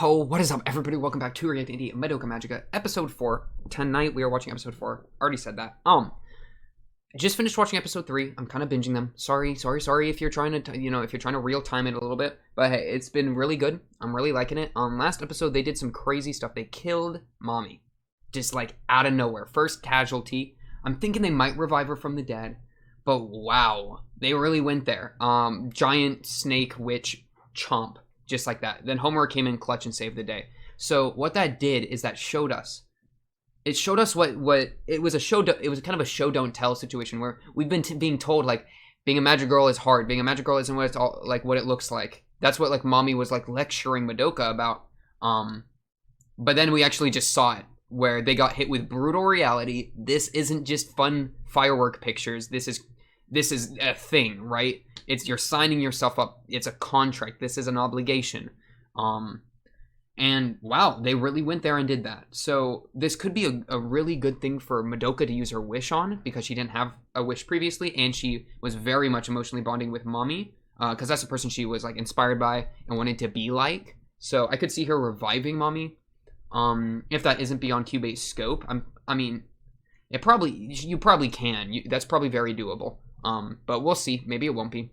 Yo, what is up, everybody? Welcome back to React Indie Madoka Magica, episode 4. Tonight we are watching episode 4. Already said that. Just finished watching episode 3. I'm kind of binging them. Sorry if you're trying to, if you're trying to real time it a little bit. But hey, it's been really good. I'm really liking it. Last episode they did some crazy stuff. They killed Mommy, just like out of nowhere. First casualty. I'm thinking they might revive her from the dead, but wow, they really went there. Giant snake witch chomp. Just like that. Then Homura came in clutch and saved the day. So what that did is that showed us. It showed us what it was a show. It was kind of a show don't tell situation where we've been being told like being a magic girl is hard. Being a magic girl isn't what it's all like what it looks like. That's what like Mommy was like lecturing Madoka about. But then we actually just saw it where they got hit with brutal reality. This isn't just fun firework pictures. This is a thing, right? You're signing yourself up. It's a contract. This is an obligation. And wow, they really went there and did that. So this could be a really good thing for Madoka to use her wish on because she didn't have a wish previously, and she was very much emotionally bonding with Mommy because that's the person she was like inspired by and wanted to be like. So I could see her reviving Mommy. If that isn't beyond Kyubei's scope, you probably can. That's probably very doable. But we'll see. Maybe it won't be.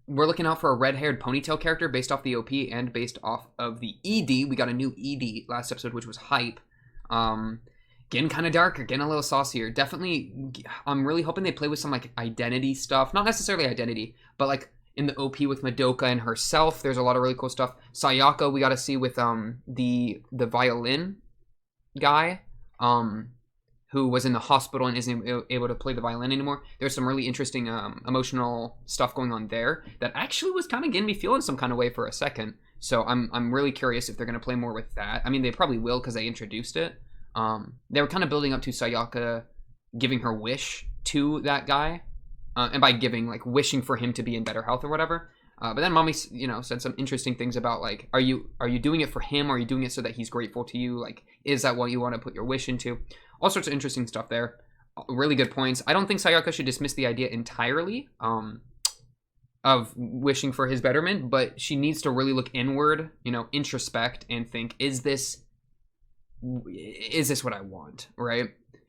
We're looking out for a red-haired ponytail character based off the OP and based off of the ED. We got a new ED last episode, which was hype. Getting kind of darker, getting a little saucier. Definitely, I'm really hoping they play with some, like, identity stuff. Not necessarily identity, but, like, in the OP with Madoka and herself, there's a lot of really cool stuff. Sayaka, we got to see with, the violin guy, who was in the hospital and isn't able to play the violin anymore. There's some really interesting emotional stuff going on there that actually was kind of getting me feeling some kind of way for a second. So I'm really curious if they're going to play more with that. I mean, they probably will because they introduced it. They were kind of building up to Sayaka giving her wish to that guy. And by giving, like, wishing for him to be in better health or whatever. But then Mommy, said some interesting things about, like, are you doing it for him? Or are you doing it so that he's grateful to you? Like, is that what you want to put your wish into? All sorts of interesting stuff there. Really good points. I don't think Sayaka should dismiss the idea entirely of wishing for his betterment, but she needs to really look inward, introspect, and think, is this what I want, right?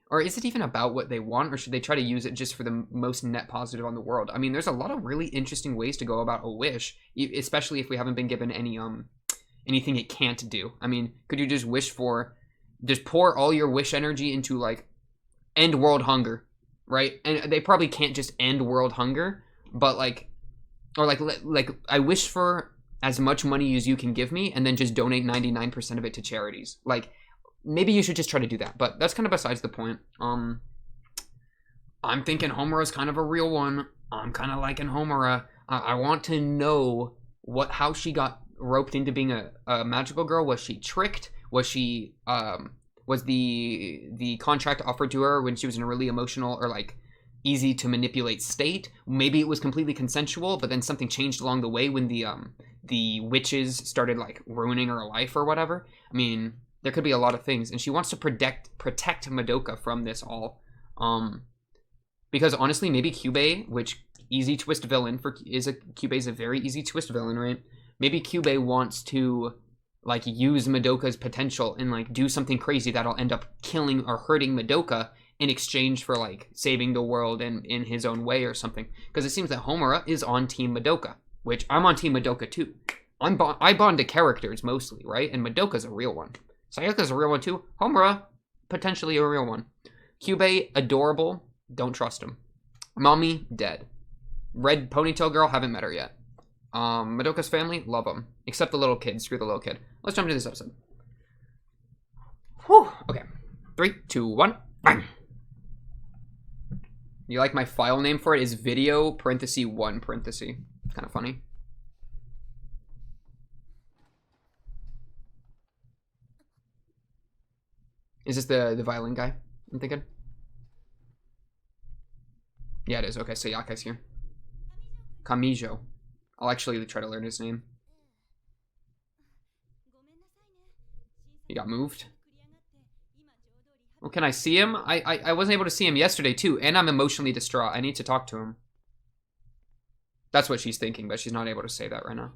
Or is it even about what they want, or should they try to use it just for the most net positive on the world? I mean, there's a lot of really interesting ways to go about a wish, especially if we haven't been given any anything it can't do. I mean, could you just wish for... Just pour all your wish energy into, like, end world hunger, right? And they probably can't just end world hunger, but, like, or, like I wish for as much money as you can give me, and then just donate 99% of it to charities. Like, maybe you should just try to do that, but that's kind of besides the point. I'm thinking Homura's kind of a real one. I'm kind of liking Homura. I want to know how she got roped into being a magical girl. Was she tricked? Was she, was the contract offered to her when she was in a really emotional or, like, easy to manipulate state? Maybe it was completely consensual, but then something changed along the way when the witches started, like, ruining her life or whatever. I mean, there could be a lot of things, and she wants to protect Madoka from this all. Because honestly, maybe Kyubei, which easy twist villain Kyubei's a very easy twist villain, right? Maybe Kyubei wants to, like, use Madoka's potential and, like, do something crazy that'll end up killing or hurting Madoka in exchange for, like, saving the world in his own way or something. Because it seems that Homura is on Team Madoka, which I'm on Team Madoka too. I bond to characters mostly, right? And Madoka's a real one. Sayaka's a real one too. Homura, potentially a real one. Kyubei, adorable. Don't trust him. Mommy, dead. Red ponytail girl, haven't met her yet. Madoka's family, love them. Except the little kid. Screw the little kid. Let's jump into this episode. Whew. Okay. 3, 2, 1. Bang. You like my file name for it is video parenthesis 1 parenthesis. Kind of funny. Is this the violin guy I'm thinking? Yeah, it is. Okay, Sayaka's here. Kamijo. I'll actually try to learn his name. He got moved. Well, can I see him? I wasn't able to see him yesterday, too. And I'm emotionally distraught. I need to talk to him. That's what she's thinking, but she's not able to say that right now.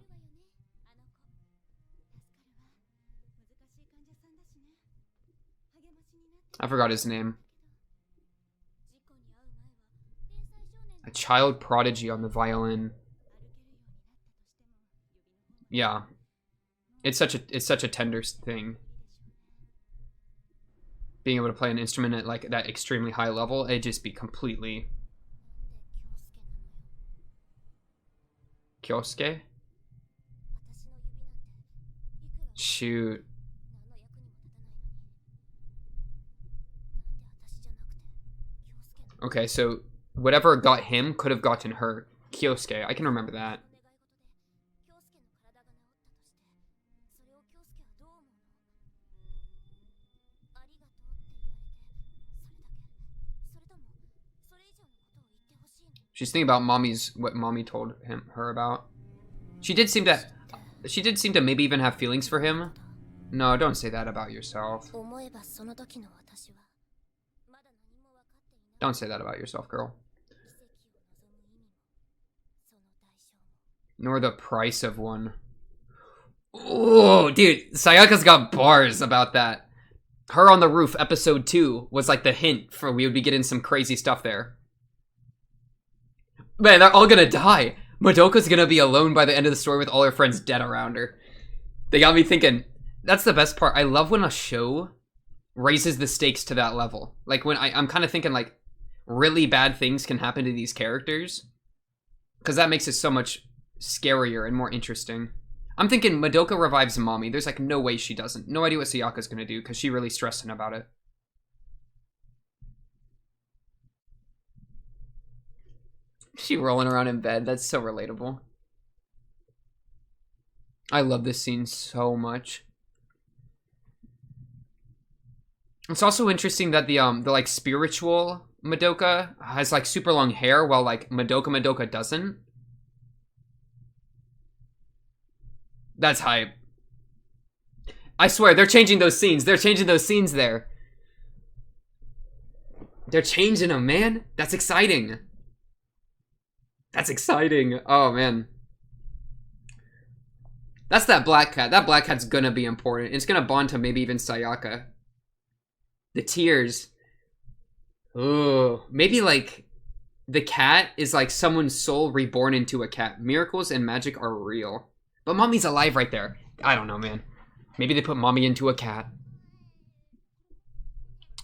I forgot his name. A child prodigy on the violin. Yeah. It's such a tender thing. Being able to play an instrument at like that extremely high level, it'd just be completely... Kyosuke? Shoot. Okay, so whatever got him could have gotten her. Kyosuke, I can remember that. She's thinking about what mommy told her about. She did seem to maybe even have feelings for him. No, don't say that about yourself. Don't say that about yourself, girl. Nor the price of one. Oh, dude, Sayaka's got bars about that. Her on the Roof, episode 2, was like the hint for we would be getting some crazy stuff there. Man, they're all gonna die. Madoka's gonna be alone by the end of the story with all her friends dead around her. They got me thinking, that's the best part. I love when a show raises the stakes to that level. Like when I'm kind of thinking like really bad things can happen to these characters. Because that makes it so much scarier and more interesting. I'm thinking Madoka revives mommy. There's like no way she doesn't. No idea what Sayaka's gonna do because she really stressing about it. She rolling around in bed. That's so relatable. I love this scene so much. It's also interesting that the like spiritual Madoka has like super long hair while like Madoka doesn't. That's hype. I swear, they're changing those scenes. They're changing those scenes there. They're changing them, man. That's exciting. That's exciting. Oh, man. That's that black cat. That black cat's gonna be important. It's gonna bond to maybe even Sayaka. The tears. Oh, maybe like the cat is like someone's soul reborn into a cat. Miracles and magic are real. But mommy's alive right there. I don't know, man. Maybe they put mommy into a cat.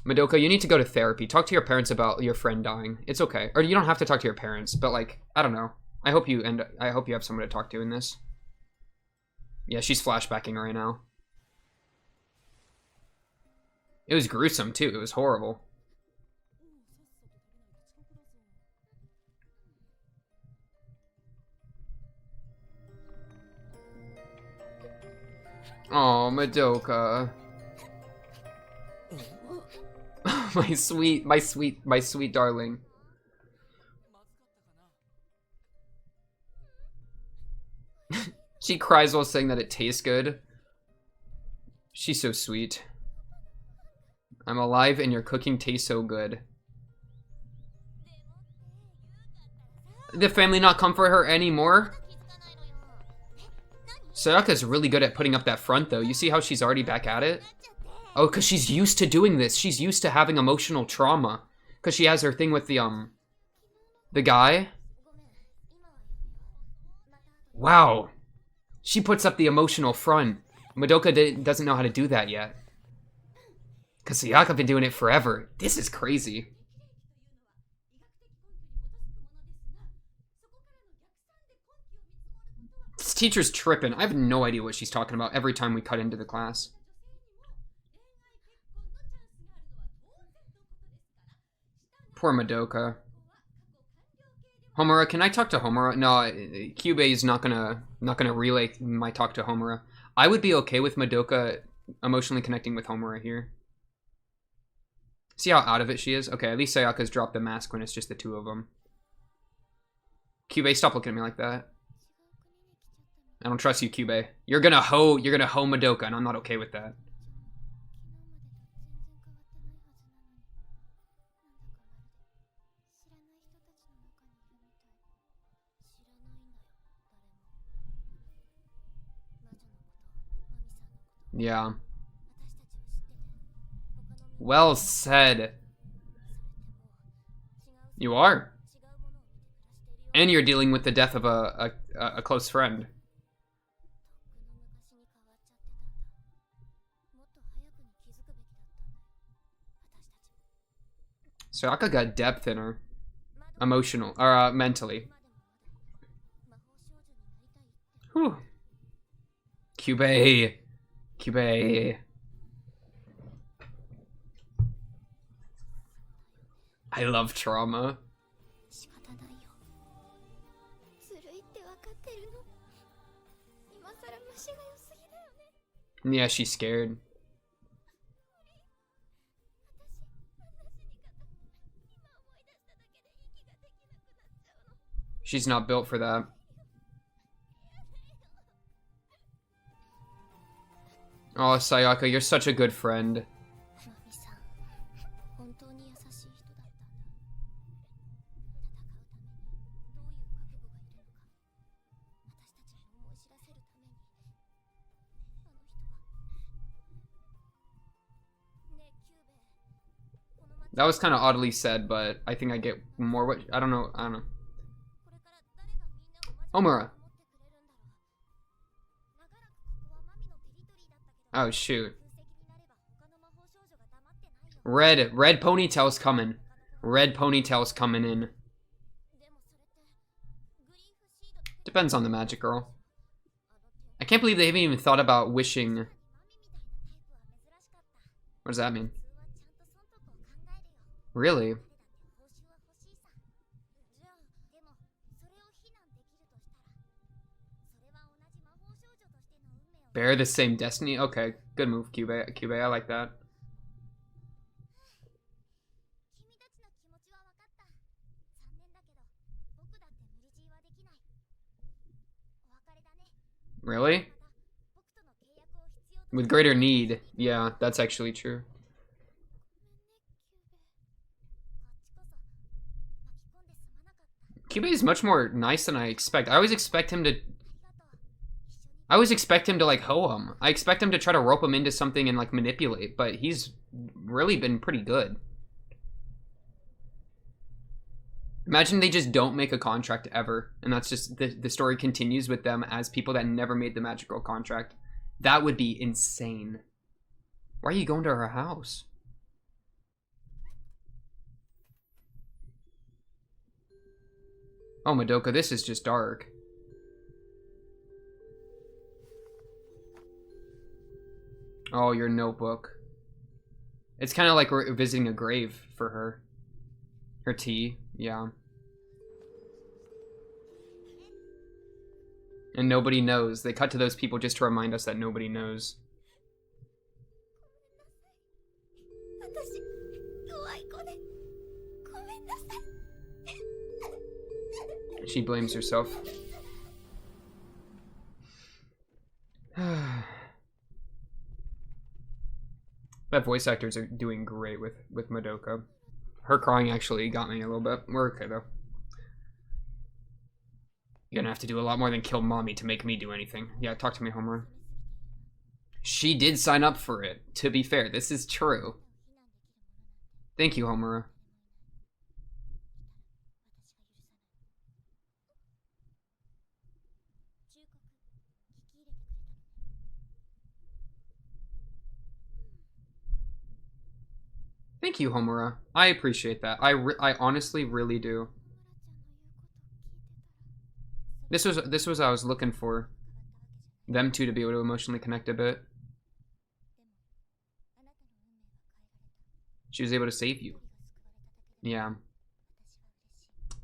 Madoka, you need to go to therapy. Talk to your parents about your friend dying. It's okay. Or you don't have to talk to your parents, but like, I don't know. I hope you have someone to talk to in this. Yeah, she's flashbacking right now. It was gruesome too. It was horrible. Oh, Madoka. my sweet darling. She cries while saying that it tastes good. She's so sweet. I'm alive and your cooking tastes so good. The family not comfort her anymore? Sayaka's really good at putting up that front though. You see how she's already back at it? Oh, because she's used to doing this. She's used to having emotional trauma. Because she has her thing with the guy. Wow. She puts up the emotional front. Madoka doesn't know how to do that yet. Because Sayaka been doing it forever. This is crazy. This teacher's tripping. I have no idea what she's talking about every time we cut into the class. Poor Madoka. Homura, can I talk to Homura? No, Kyubei is not gonna relay my talk to Homura. I would be okay with Madoka emotionally connecting with Homura here. See how out of it she is? Okay, at least Sayaka's dropped the mask when it's just the two of them. Kyubei, stop looking at me like that. I don't trust you, Kyubei. You're gonna hoe Madoka, and I'm not okay with that. Yeah. Well said. You are. And you're dealing with the death of a close friend. Sayaka got depth in her. Emotional, or mentally. Whew. Cube. Cube. I love trauma. Yeah, she's scared. She's not built for that. Oh, Sayaka, you're such a good friend. That was kind of oddly said, but I think I get more what I don't know. Omura. Oh shoot. Red ponytail's coming. Red ponytail's coming in. Depends on the magic girl. I can't believe they haven't even thought about wishing. What does that mean? Really? Bear the same destiny? Okay, good move, Cube. I like that. Really? With greater need. Yeah, that's actually true. Cube is much more nice than I expect. I always expect him to like hoe him. I expect him to try to rope him into something and like manipulate, but he's really been pretty good. Imagine they just don't make a contract ever, and that's just the story continues with them as people that never made the Magic Girl contract. That would be insane. Why are you going to her house? Oh, Madoka, this is just dark. Oh, your notebook. It's kind of like we're visiting a grave for her. Her tea, yeah. And nobody knows. They cut to those people just to remind us that nobody knows. She blames herself. That voice actors are doing great with Madoka. Her crying actually got me a little bit. We're okay though. You're gonna have to do a lot more than kill mommy to make me do anything. Yeah, talk to me, Homer. She did sign up for it. To be fair, this is true. Thank you, Homer. Thank you, Homura. I appreciate that. I honestly really do. This was what I was looking for. Them two to be able to emotionally connect a bit. She was able to save you. Yeah.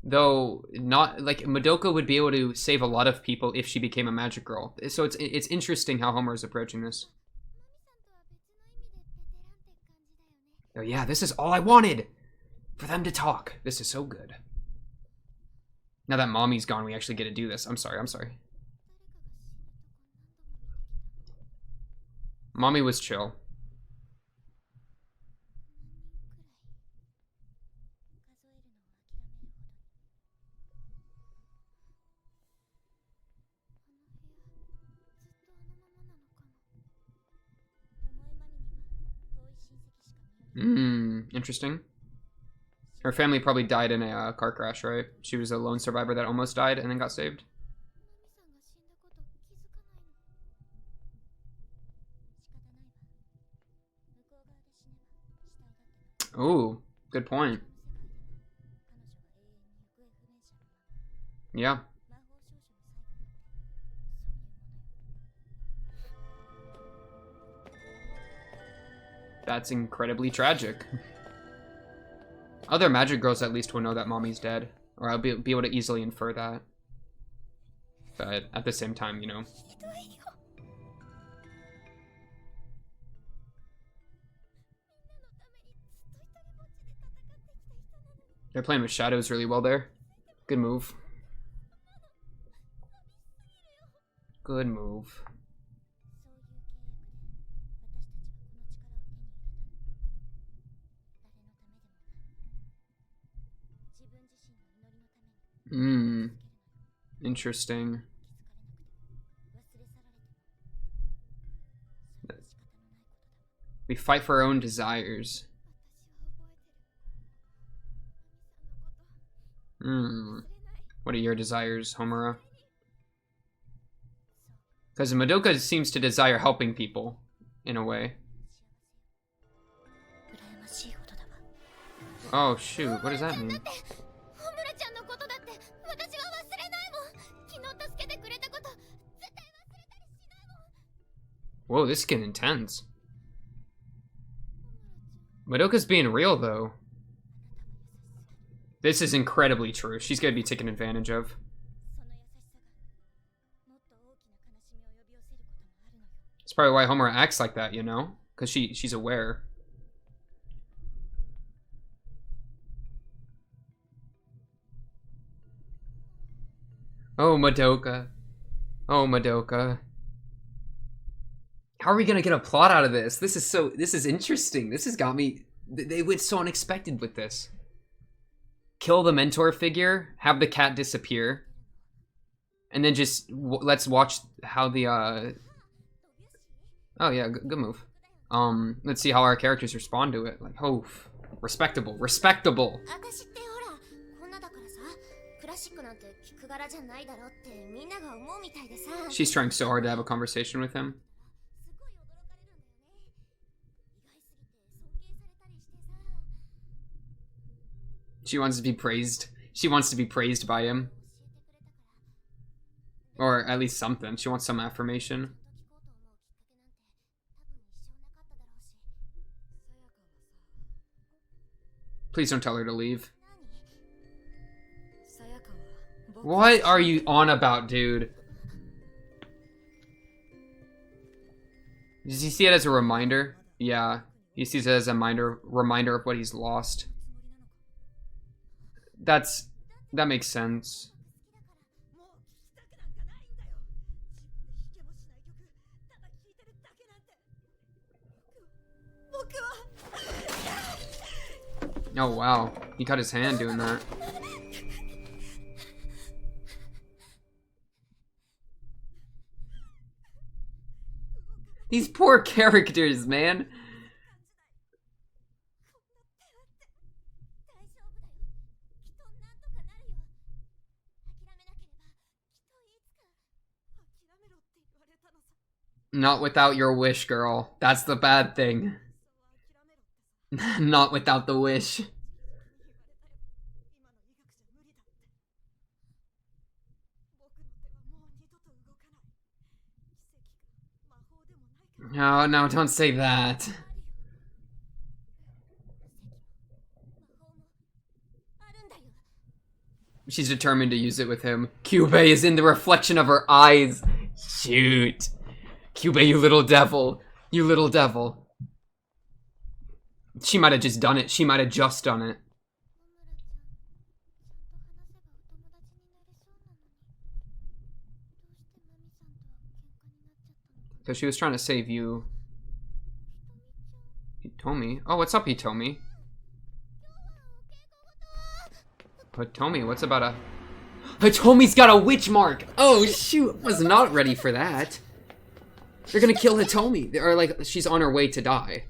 Though not like Madoka would be able to save a lot of people if she became a magic girl. So it's interesting how Homer is approaching this. Oh yeah, this is all I wanted! For them to talk. This is so good. Now that mommy's gone, we actually get to do this. I'm sorry. Mommy was chill. Interesting. Her family probably died in a car crash, right? She was a lone survivor that almost died and then got saved. Ooh, good point. Yeah. That's incredibly tragic. Other magic girls at least will know that mommy's dead. Or I'll be able to easily infer that. But at the same time, you know. They're playing with shadows really well there. Good move. Good move. Interesting. We fight for our own desires. What are your desires, Homura? Because Madoka seems to desire helping people, in a way. Oh shoot, what does that mean? Whoa, this is getting intense. Madoka's being real, though. This is incredibly true. She's gonna be taken advantage of. That's probably why Homura acts like that, you know? Because she's aware. Oh, Madoka. Oh, Madoka. How are we gonna get a plot out of this? This is interesting. This has got me... They went so unexpected with this. Kill the mentor figure, have the cat disappear, and then just let's watch how the oh yeah, good move. Let's see how our characters respond to it. Like, oh, respectable. She's trying so hard to have a conversation with him. She wants to be praised. She wants to be praised by him. Or at least something. She wants some affirmation. Please don't tell her to leave. What are you on about, dude? Does he see it as a reminder? Yeah. He sees it as a reminder of what he's lost. That makes sense. Oh wow, he cut his hand doing that. These poor characters, man. Not without your wish, girl. That's the bad thing. Not without the wish. No, no, don't say that. She's determined to use it with him. Kyubey is in the reflection of her eyes. Shoot. Kyubey, you little devil. You little devil. She might have just done it. She might have just done it. Because she was trying to save you. Hitomi? Oh, what's up, Hitomi? Hitomi, what's about a... Hitomi's got a witch mark! Oh, shoot! I was not ready for that. They're gonna kill Hitomi. Or, like, she's on her way to die.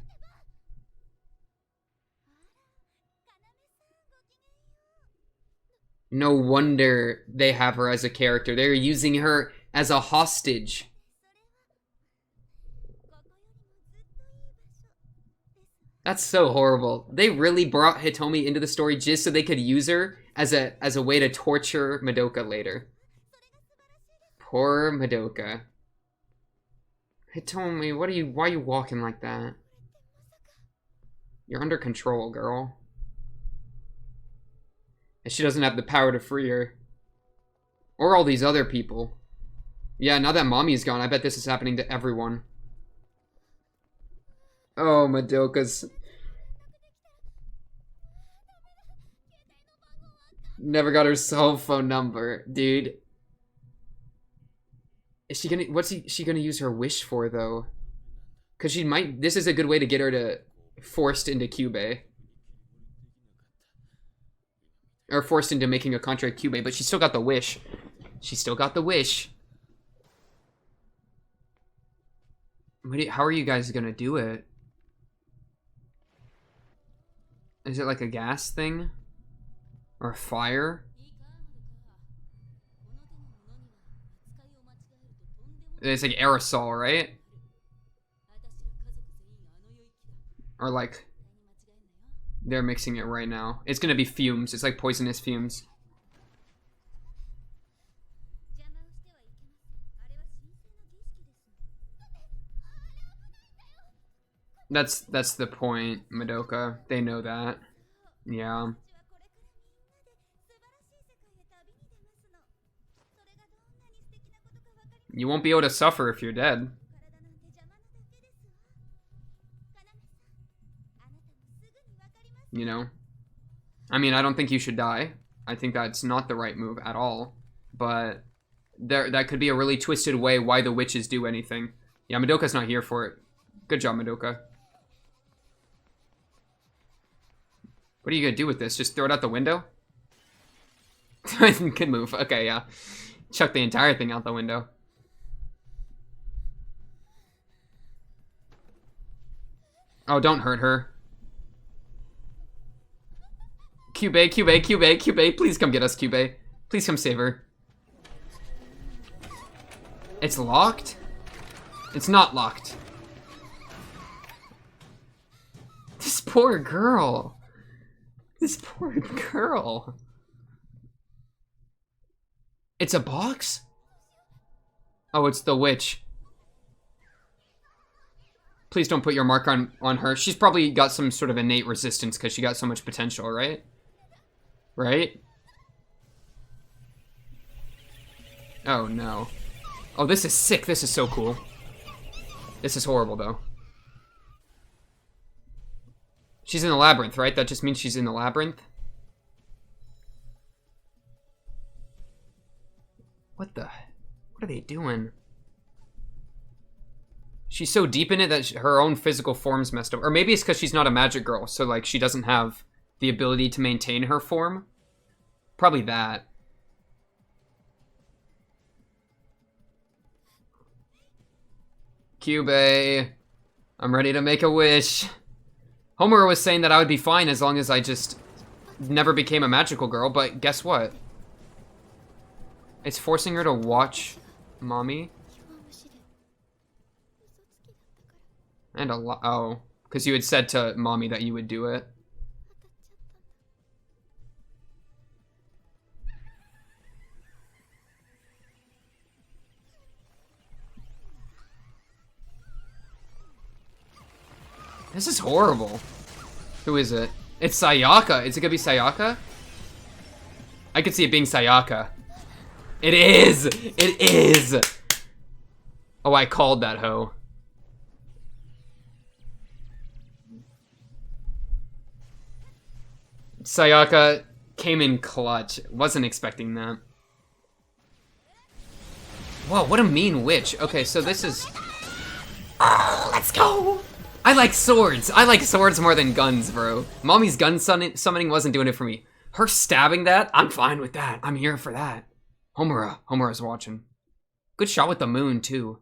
No wonder they have her as a character. They're using her as a hostage. That's so horrible. They really brought Hitomi into the story just so they could use her as a way to torture Madoka later. Poor Madoka. Hitomi, why are you walking like that? You're under control, girl. And she doesn't have the power to free her. Or all these other people. Yeah, now that Mommy's gone, I bet this is happening to everyone. Oh, Madoka's... Never got her cell phone number, dude. Is she gonna... What's she gonna use her wish for, though? Because she might... This is a good way to get her to... Forced into Kyubey. Or forced into making a contract with Kyubey, but she still got the wish. She still got the wish. How are you guys gonna do it? Is it like a gas thing? Or a fire? It's like aerosol, right? Or like... They're mixing it right now. It's gonna be fumes. It's like poisonous fumes. That's the point, Madoka. They know that. Yeah. You won't be able to suffer if you're dead. You know? I mean, I don't think you should die. I think that's not the right move at all. But that could be a really twisted way why the witches do anything. Yeah, Madoka's not here for it. Good job, Madoka. What are you gonna do with this? Just throw it out the window? Good move. Okay, yeah. Chuck the entire thing out the window. Oh, don't hurt her. Kyubey, please come get us, Kyubey. Please come save her. It's locked? It's not locked. This poor girl. This poor girl. It's a box? Oh, it's the witch. Please don't put your mark on her. She's probably got some sort of innate resistance because she got so much potential, right? Right? Oh, no. Oh, this is sick. This is so cool. This is horrible, though. She's in the labyrinth, right? That just means she's in the labyrinth? What are they doing? She's so deep in it that her own physical form's messed up. Or maybe it's because she's not a magic girl, so, like, she doesn't have the ability to maintain her form. Probably that. Kyubey. I'm ready to make a wish. Homer was saying that I would be fine as long as I just never became a magical girl, but guess what? It's forcing her to watch Mommy. And a lot. Oh, because you had said to Mommy that you would do it. This is horrible. Who is it? It's Sayaka. Is it gonna be Sayaka? I could see it being Sayaka. It is! It is! Oh, I called that hoe. Sayaka came in clutch. Wasn't expecting that. Whoa, what a mean witch. Okay, so this is... Oh, let's go! I like swords. I like swords more than guns, bro. Mommy's gun summoning wasn't doing it for me. Her stabbing that, I'm fine with that. I'm here for that. Homura's watching. Good shot with the moon, too.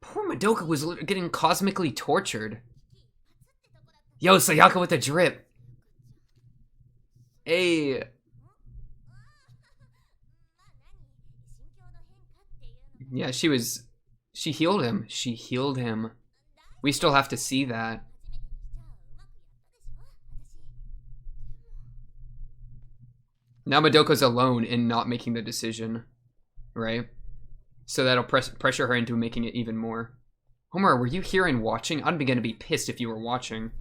Poor Madoka was getting cosmically tortured. Yo, Sayaka with the drip. Hey. Yeah, she healed him. She healed him. We still have to see that. Now Madoka's alone in not making the decision, right? So that'll pressure her into making it even more. Homer, were you here and watching? I'd begin to be pissed if you were watching.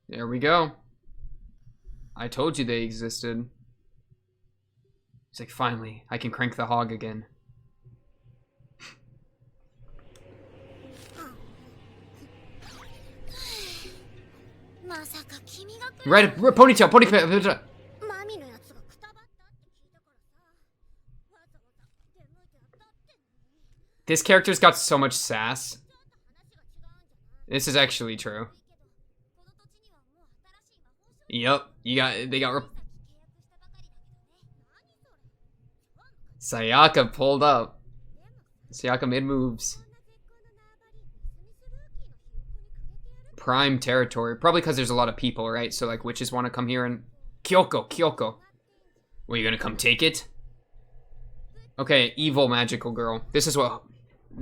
There we go. I told you they existed. It's like, finally, I can crank the hog again. Right, ponytail. This character's got so much sass. This is actually true. Yep, they got Sayaka pulled up. Sayaka made moves. Prime territory. Probably because there's a lot of people, right? So, like, witches want to come here and... Kyoko. Well, you gonna come take it? Okay, evil magical girl. This is what...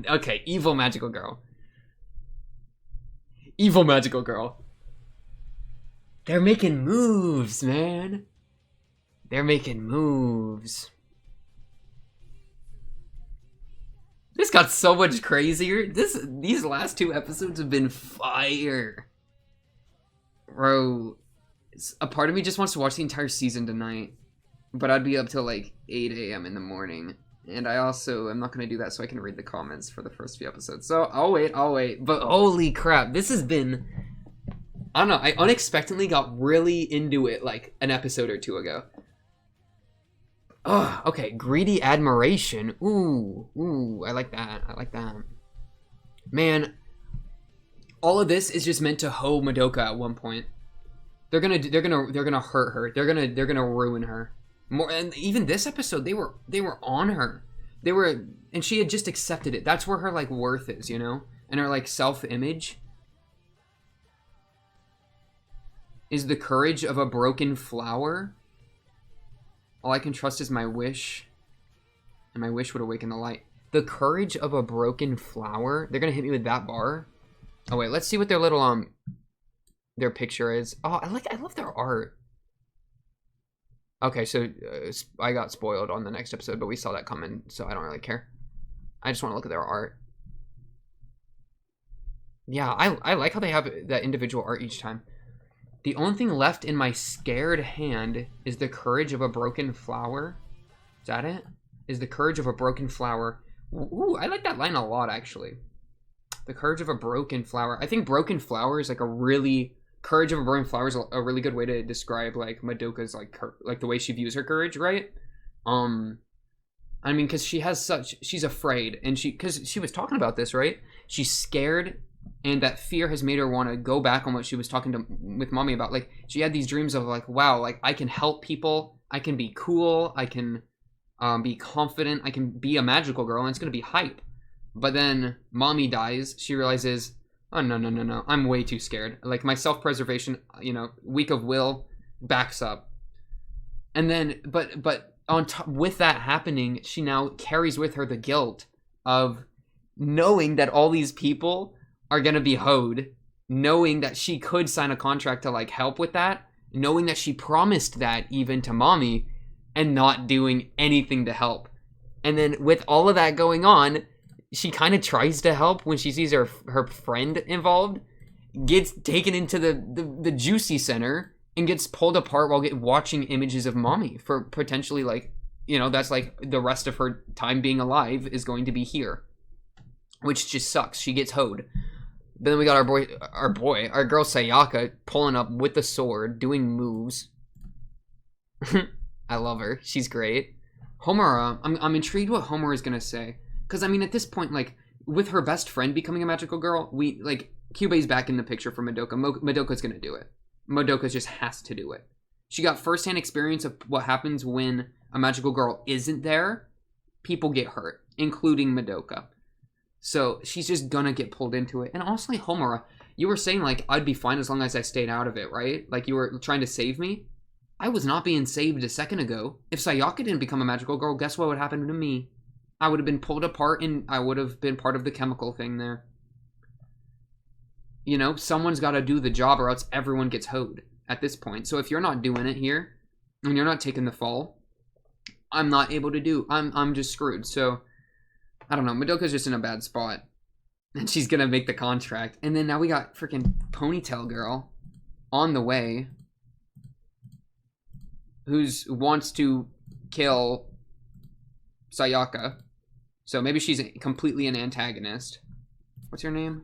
Okay, evil magical girl. Evil magical girl. They're making moves, man. They're making moves. This got so much crazier. These last 2 episodes have been fire. Bro, a part of me just wants to watch the entire season tonight. But I'd be up till like 8 a.m. in the morning. And I also am not going to do that so I can read the comments for the first few episodes. So I'll wait. But holy crap, this has been... I don't know, I unexpectedly got really into it like an episode or 2 ago. Oh, okay, greedy admiration. Ooh, I like that. Man, all of this is just meant to hoe Madoka at one point. They're gonna hurt her. They're gonna ruin her. More, and even this episode, they were on her. And she had just accepted it. That's where her like worth is, you know, and her like self-image is the courage of a broken flower. All I can trust is my wish, and my wish would awaken the light. The courage of a broken flower. They're gonna hit me with that bar. Oh wait, let's see what their little their picture is. Oh, I love their art. Okay, so I got spoiled on the next episode, but we saw that coming, so I don't really care. I just want to look at their art. Yeah, I like how they have that individual art each time. The only thing left in my scared hand is the courage of a broken flower. Is that it? Is the courage of a broken flower. Ooh, I like that line a lot, actually. The courage of a broken flower. I think broken flower is like a really... Courage of a broken flower is a really good way to describe, like, Madoka's, like the way she views her courage, right? I mean, because she has such... She's afraid, and because she was talking about this, right? She's scared... And that fear has made her want to go back on what she was talking with mommy about. Like, she had these dreams of like, wow, like I can help people. I can be cool. I can be confident. I can be a magical girl, and it's going to be hype. But then mommy dies. She realizes, oh, no. I'm way too scared. Like, my self-preservation, you know, weak of will backs up. And then, but on top, with that happening, she now carries with her the guilt of knowing that all these people are gonna be hoed, knowing that she could sign a contract to like help with that, knowing that she promised that even to mommy, and not doing anything to help. And then with all of that going on, she kind of tries to help when she sees her friend involved, gets taken into the juicy center and gets pulled apart while watching images of mommy for potentially, like, you know, that's like the rest of her time being alive is going to be here, which just sucks. She gets hoed. But then we got our girl Sayaka pulling up with the sword, doing moves. I love her. She's great. Homura, I'm intrigued what Homura is gonna say, because I mean, at this point, like, with her best friend becoming a magical girl, we like Kyubei's back in the picture for Madoka. Madoka's gonna do it. Madoka just has to do it. She got firsthand experience of what happens when a magical girl isn't there, people get hurt, including Madoka. So she's just gonna get pulled into it. And honestly, Homura, you were saying, like, I'd be fine as long as I stayed out of it, right? Like, you were trying to save me. I was not being saved a second ago. If Sayaka didn't become a magical girl, guess what would happen to me? I would have been pulled apart and I would have been part of the chemical thing there. You know, someone's got to do the job or else everyone gets hoed at this point. So if you're not doing it here and you're not taking the fall, I'm not able to do. I'm just screwed. So I don't know. Madoka's just in a bad spot. And she's going to make the contract. And then now we got freaking Ponytail Girl on the way who wants to kill Sayaka. So maybe she's completely an antagonist. What's your name?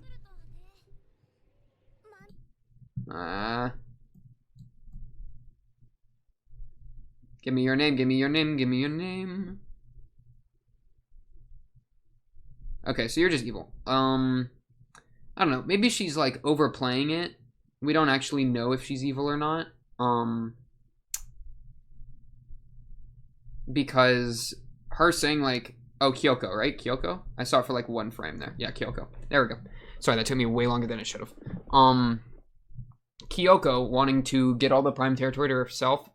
Give me your name, give me your name, give me your name. Okay, so you're just evil. I don't know. Maybe she's like overplaying it. We don't actually know if she's evil or not. Because her saying like, oh, Kyoko, right? Kyoko? I saw it for like one frame there. Yeah, Kyoko. There we go. Sorry, that took me way longer than it should have. Kyoko wanting to get all the prime territory to herself.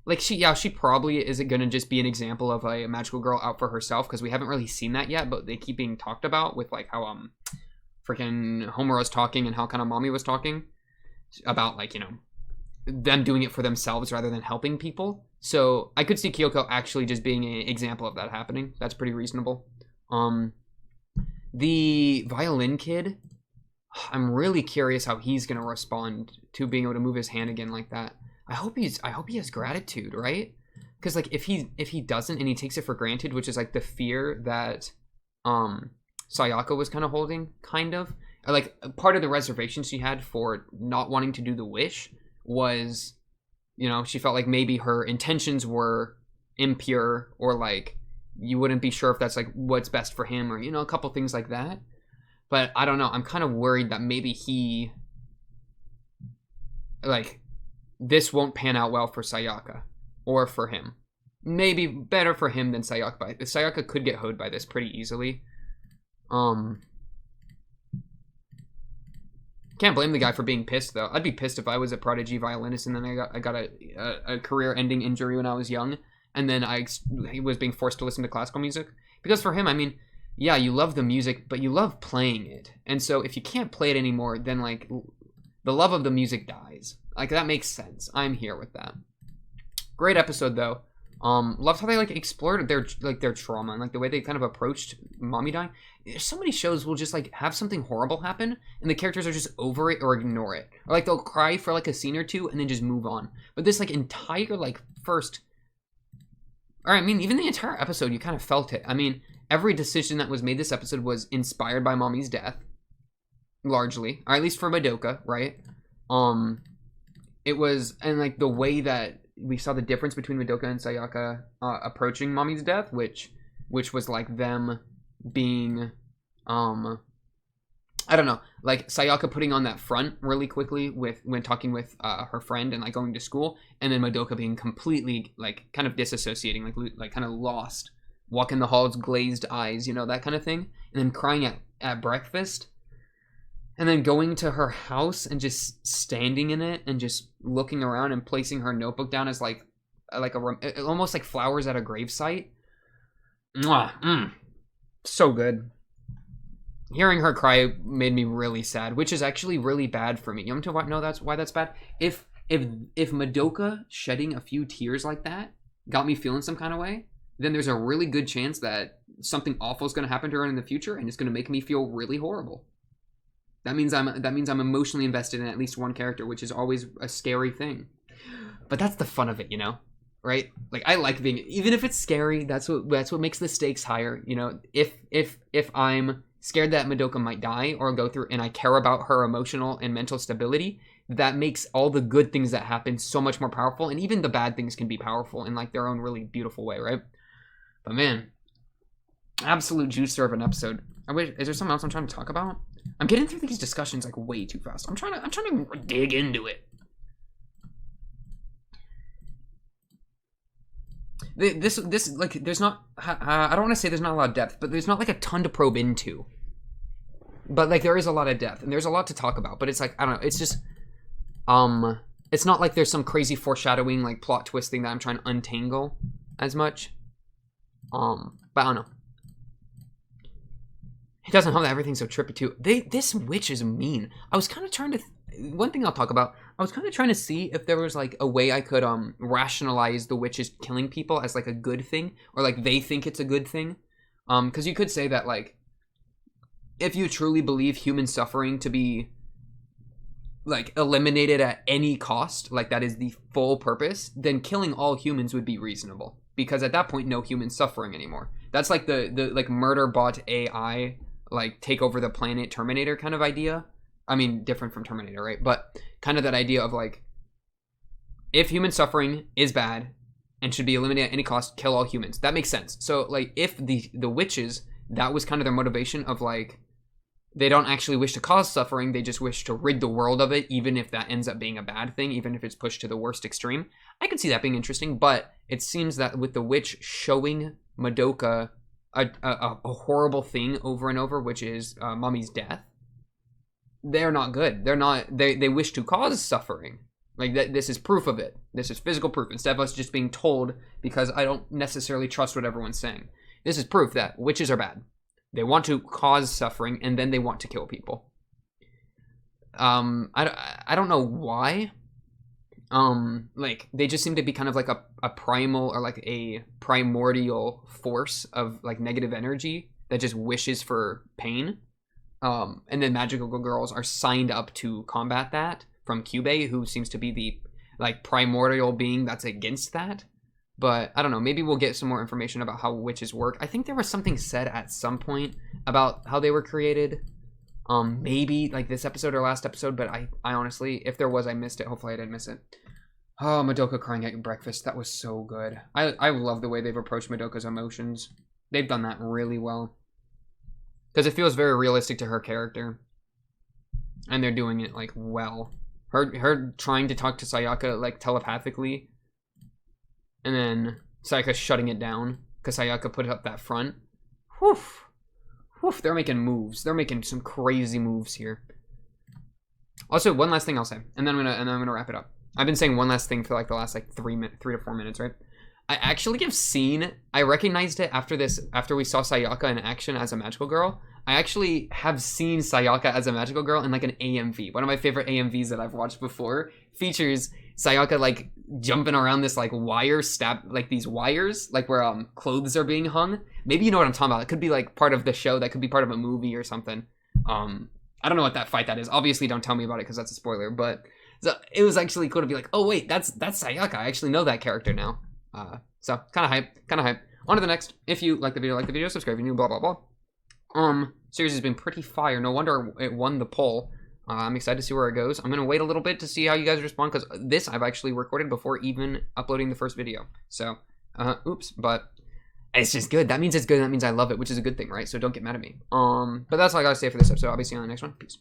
Like, she probably isn't going to just be an example of a magical girl out for herself, because we haven't really seen that yet, but they keep being talked about with, like, how, freaking Homura's talking and how kind of Mommy was talking about, like, you know, them doing it for themselves rather than helping people. So I could see Kyoko actually just being an example of that happening. That's pretty reasonable. The violin kid, I'm really curious how he's going to respond to being able to move his hand again like that. I hope he has gratitude, right? Because like if he doesn't and he takes it for granted, which is like the fear that Sayaka was kind of holding, kind of, or like part of the reservation she had for not wanting to do the wish was, you know, she felt like maybe her intentions were impure, or like you wouldn't be sure if that's like what's best for him, or, you know, a couple things like that. But I don't know. I'm kind of worried that maybe he, like, this won't pan out well for Sayaka or for him. Maybe better for him than Sayaka. But Sayaka could get hoed by this pretty easily. Can't blame the guy for being pissed though. I'd be pissed if I was a prodigy violinist and then I got a career-ending injury when I was young, and then I was being forced to listen to classical music. Because for him, I mean, yeah, you love the music, but you love playing it. And so if you can't play it anymore, then like the love of the music dies. Like, that makes sense. I'm here with that. Great episode though. Loved how they like explored their trauma and like the way they kind of approached Mommy dying. So many shows will just like have something horrible happen and the characters are just over it or ignore it. Or like they'll cry for like a scene or two and then just move on. But this like entire like first, or I mean even the entire episode, you kind of felt it. I mean, every decision that was made this episode was inspired by Mommy's death. Largely. Or at least for Madoka, right? It was, and like the way that we saw the difference between Madoka and Sayaka approaching Mommy's death, which was like them being, I don't know, like Sayaka putting on that front really quickly when talking with her friend and like going to school, and then Madoka being completely like kind of disassociating, like kind of lost, walking the halls, glazed eyes, you know, that kind of thing, and then crying at breakfast. And then going to her house and just standing in it and just looking around and placing her notebook down as like almost like flowers at a gravesite. Mwah, so good. Hearing her cry made me really sad, which is actually really bad for me. You know why that's bad? If Madoka shedding a few tears like that got me feeling some kind of way, then there's a really good chance that something awful is going to happen to her in the future, and it's going to make me feel really horrible. That means I'm emotionally invested in at least one character, which is always a scary thing. But that's the fun of it, you know, right? Like, I like being, even if it's scary, that's what makes the stakes higher. You know, if I'm scared that Madoka might die or go through, and I care about her emotional and mental stability, that makes all the good things that happen so much more powerful, and even the bad things can be powerful in like their own really beautiful way, right? But man, absolute juicer of an episode. Is there something else I'm trying to talk about? I'm getting through these discussions like way too fast. I'm trying to dig into it. This like there's not. I don't want to say there's not a lot of depth, but there's not like a ton to probe into. But like there is a lot of depth and there's a lot to talk about. But it's like I don't know. It's just it's not like there's some crazy foreshadowing like plot twist thing that I'm trying to untangle as much. But I don't know. He doesn't help that everything's so trippy too. This witch is mean. I was kind of trying to. One thing I'll talk about. I was kind of trying to see if there was like a way I could rationalize the witches killing people as like a good thing, or like they think it's a good thing. Because you could say that like, if you truly believe human suffering to be like eliminated at any cost, like that is the full purpose, then killing all humans would be reasonable. Because at that point, no human suffering anymore. That's like the like murder bot AI, like take over the planet Terminator kind of idea. I mean, different from Terminator, right? But kind of that idea of like, if human suffering is bad and should be eliminated at any cost, kill all humans. That makes sense. So like, if the witches, that was kind of their motivation of like, they don't actually wish to cause suffering, they just wish to rid the world of it, even if that ends up being a bad thing, even if it's pushed to the worst extreme. I could see that being interesting, but it seems that with the witch showing Madoka a horrible thing over and over, which is Mommy's death, they're not good. They're not. They wish to cause suffering. Like that. This is proof of it. This is physical proof. Instead of us just being told, because I don't necessarily trust what everyone's saying. This is proof that witches are bad. They want to cause suffering, and then they want to kill people. I don't know why. Like they just seem to be kind of like a primal or like a primordial force of like negative energy that just wishes for pain. And then magical girls are signed up to combat that from Kyubey, who seems to be the like primordial being that's against that. But I don't know, maybe we'll get some more information about how witches work. I think there was something said at some point about how they were created. Maybe like this episode or last episode, but I honestly, if there was, I missed it. Hopefully I didn't miss it. Oh, Madoka crying at breakfast. That was so good. I love the way they've approached Madoka's emotions. They've done that really well. Because it feels very realistic to her character. And they're doing it, like, well. Her trying to talk to Sayaka, like, telepathically. And then Sayaka shutting it down. Because Sayaka put up that front. Whew. Whew, they're making moves. They're making some crazy moves here. Also, one last thing I'll say. And then I'm gonna wrap it up. I've been saying one last thing for, like, the last, like, 3 to 4 minutes, right? I actually have seen, I recognized it after we saw Sayaka in action as a magical girl. I actually have seen Sayaka as a magical girl in like an AMV. One of my favorite AMVs that I've watched before features Sayaka like jumping around this like wire like these wires, like where clothes are being hung. Maybe you know what I'm talking about. It could be like part of the show, that could be part of a movie or something. I don't know what that fight that is. Obviously don't tell me about it because that's a spoiler, but so it was actually cool to be like, oh wait, that's Sayaka. I actually know that character now. So kind of hype. On to the next. If you like the video, subscribe if you're new, blah, blah, blah. Series has been pretty fire. No wonder it won the poll. I'm excited to see where it goes. I'm going to wait a little bit to see how you guys respond, because this I've actually recorded before even uploading the first video. So, oops, but it's just good. That means it's good. That means I love it, which is a good thing, right? So don't get mad at me. But that's all I got to say for this episode. I'll be seeing you on the next one. Peace.